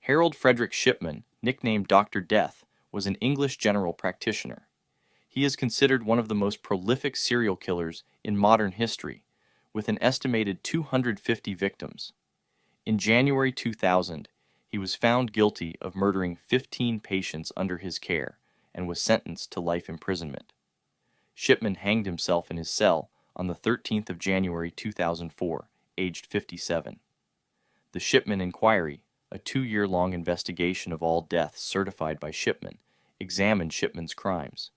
Harold Frederick Shipman, nicknamed Dr. Death, was an English general practitioner. He is considered one of the most prolific serial killers in modern history, with an estimated 250 victims. In January 2000, he was found guilty of murdering 15 patients under his care and was sentenced to life imprisonment. Shipman hanged himself in his cell on the 13th of January 2004, aged 57. The Shipman Inquiry, a 2-year-long investigation of all deaths certified by Shipman, examined Shipman's crimes.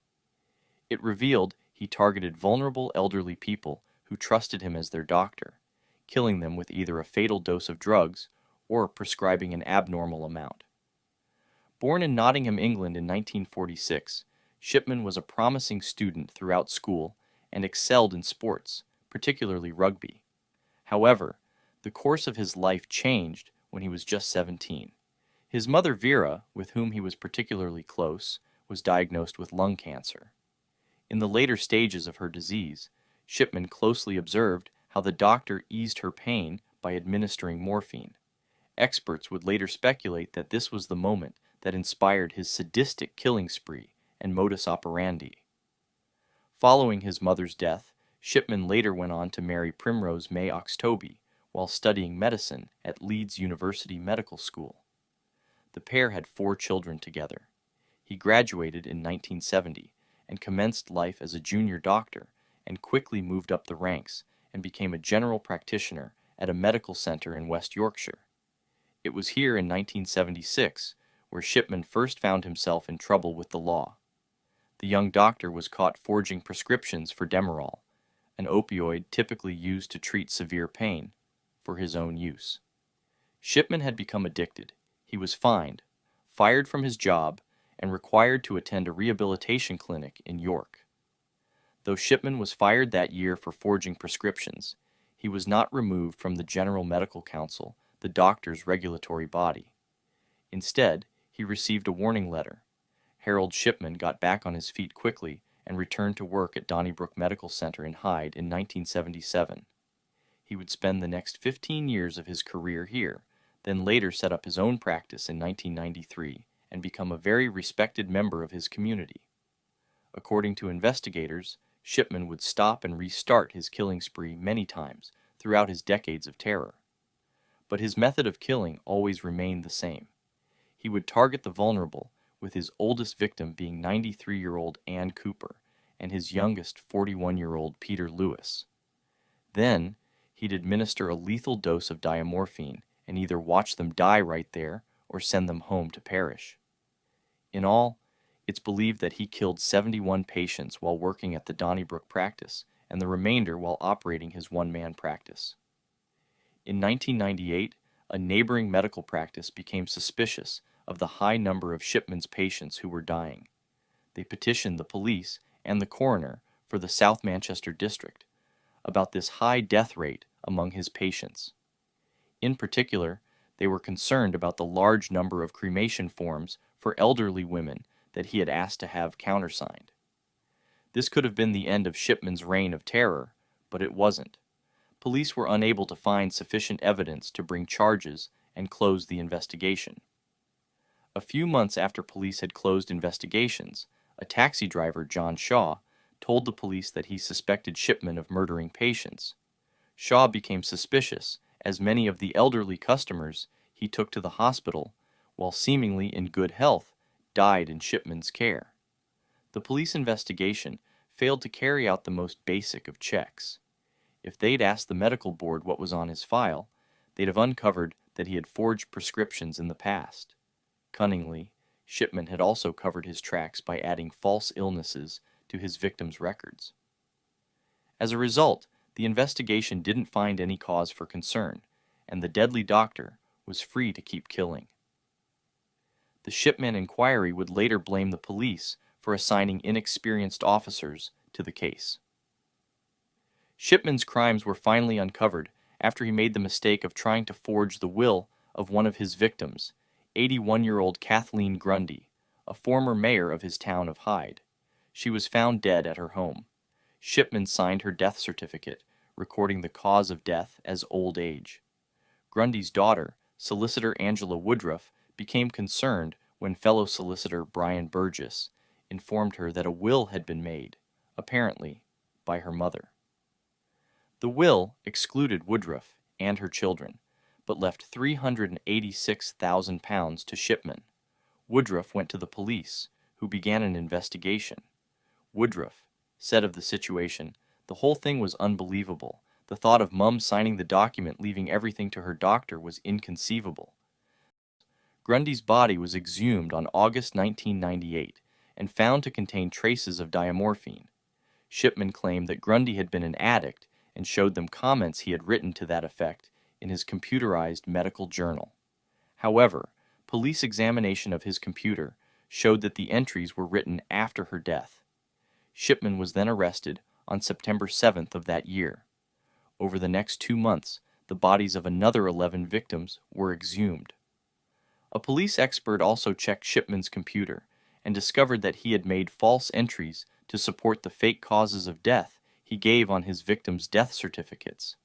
It revealed he targeted vulnerable elderly people who trusted him as their doctor, killing them with either a fatal dose of drugs or prescribing an abnormal amount. Born in Nottingham, England in 1946, Shipman was a promising student throughout school and excelled in sports, particularly rugby. However, the course of his life changed when he was just 17. His mother Vera, with whom he was particularly close, was diagnosed with lung cancer. In the later stages of her disease, Shipman closely observed how the doctor eased her pain by administering morphine. Experts would later speculate that this was the moment that inspired his sadistic killing spree and modus operandi. Following his mother's death, Shipman later went on to marry Primrose May Oxtoby while studying medicine at Leeds University Medical School. The pair had 4 children together. He graduated in 1970 and commenced life as a junior doctor and quickly moved up the ranks and became a general practitioner at a medical center in West Yorkshire. It was here in 1976 where Shipman first found himself in trouble with the law. The young doctor was caught forging prescriptions for Demerol, an opioid typically used to treat severe pain, for his own use. Shipman had become addicted. He was fined, fired from his job, and required to attend a rehabilitation clinic in York. Though Shipman was fired that year for forging prescriptions, he was not removed from the General Medical Council, the doctor's regulatory body. Instead, he received a warning letter. Harold Shipman got back on his feet quickly and returned to work at Donnybrook Medical Center in Hyde in 1977. He would spend the next 15 years of his career here, then later set up his own practice in 1993 and become a very respected member of his community. According to investigators, Shipman would stop and restart his killing spree many times throughout his decades of terror. But his method of killing always remained the same. He would target the vulnerable, with his oldest victim being 93-year-old Ann Cooper and his youngest 41-year-old Peter Lewis. Then, he'd administer a lethal dose of diamorphine and either watch them die right there or send them home to perish. In all, it's believed that he killed 71 patients while working at the Donnybrook practice and the remainder while operating his one-man practice. In 1998, a neighboring medical practice became suspicious of the high number of Shipman's patients who were dying. They petitioned the police and the coroner for the South Manchester district about this high death rate among his patients. In particular, they were concerned about the large number of cremation forms for elderly women that he had asked to have countersigned. This could have been the end of Shipman's reign of terror, but it wasn't. Police were unable to find sufficient evidence to bring charges and close the investigation. A few months after police had closed investigations, a taxi driver, John Shaw, told the police that he suspected Shipman of murdering patients. Shaw became suspicious, as many of the elderly customers he took to the hospital, while seemingly in good health, died in Shipman's care. The police investigation failed to carry out the most basic of checks. If they'd asked the medical board what was on his file, they'd have uncovered that he had forged prescriptions in the past. Cunningly, Shipman had also covered his tracks by adding false illnesses to his victims' records. As a result, the investigation didn't find any cause for concern, and the deadly doctor was free to keep killing. The Shipman Inquiry would later blame the police for assigning inexperienced officers to the case. Shipman's crimes were finally uncovered after he made the mistake of trying to forge the will of one of his victims, 81-year-old Kathleen Grundy, a former mayor of his town of Hyde. She was found dead at her home. Shipman signed her death certificate, recording the cause of death as old age. Grundy's daughter, solicitor Angela Woodruff, became concerned when fellow solicitor Brian Burgess informed her that a will had been made, apparently, by her mother. The will excluded Woodruff and her children, but left £386,000 to Shipman. Woodruff went to the police, who began an investigation. Woodruff said of the situation, "The whole thing was unbelievable. The thought of Mum signing the document leaving everything to her doctor was inconceivable." Grundy's body was exhumed on August 1998 and found to contain traces of diamorphine. Shipman claimed that Grundy had been an addict and showed them comments he had written to that effect in his computerized medical journal. However, police examination of his computer showed that the entries were written after her death. Shipman was then arrested on September 7th of that year. Over the next 2 months, the bodies of another 11 victims were exhumed. A police expert also checked Shipman's computer and discovered that he had made false entries to support the fake causes of death he gave on his victims' death certificates.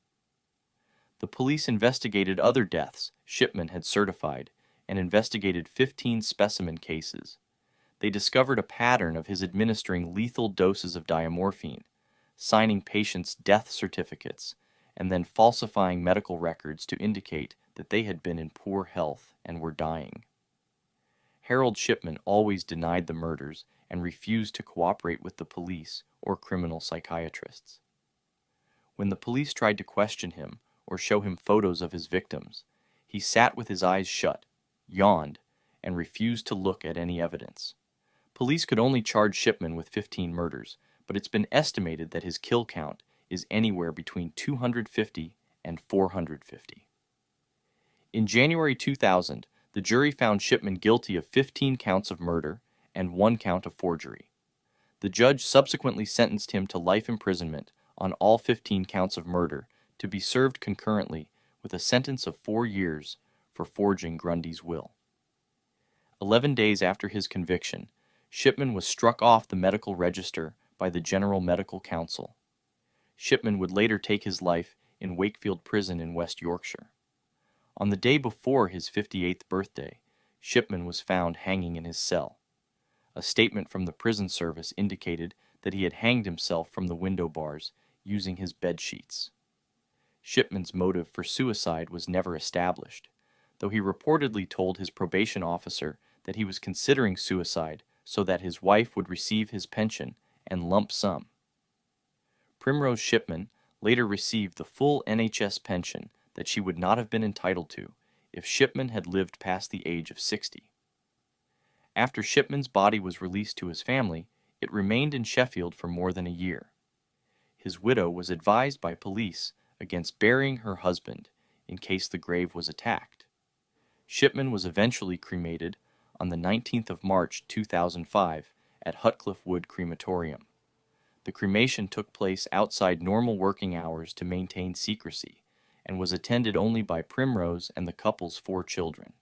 The police investigated other deaths Shipman had certified and investigated 15 specimen cases. They discovered a pattern of his administering lethal doses of diamorphine, signing patients' death certificates, and then falsifying medical records to indicate that they had been in poor health and were dying. Harold Shipman always denied the murders and refused to cooperate with the police or criminal psychiatrists. When the police tried to question him or show him photos of his victims, he sat with his eyes shut, yawned, and refused to look at any evidence. Police could only charge Shipman with 15 murders, but it's been estimated that his kill count is anywhere between 250 and 450. In January 2000, the jury found Shipman guilty of 15 counts of murder and 1 count of forgery. The judge subsequently sentenced him to life imprisonment on all 15 counts of murder to be served concurrently with a sentence of 4 years for forging Grundy's will. 11 days after his conviction, Shipman was struck off the medical register by the General Medical Council. Shipman would later take his life in Wakefield Prison in West Yorkshire. On the day before his 58th birthday, Shipman was found hanging in his cell. A statement from the prison service indicated that he had hanged himself from the window bars using his bed sheets. Shipman's motive for suicide was never established, though he reportedly told his probation officer that he was considering suicide so that his wife would receive his pension and lump sum. Primrose Shipman later received the full NHS pension that she would not have been entitled to if Shipman had lived past the age of 60. After Shipman's body was released to his family, it remained in Sheffield for more than a year. His widow was advised by police against burying her husband in case the grave was attacked. Shipman was eventually cremated on the 19th of March 2005 at Hutcliffe Wood Crematorium. The cremation took place outside normal working hours to maintain secrecy and was attended only by Primrose and the couple's 4 children.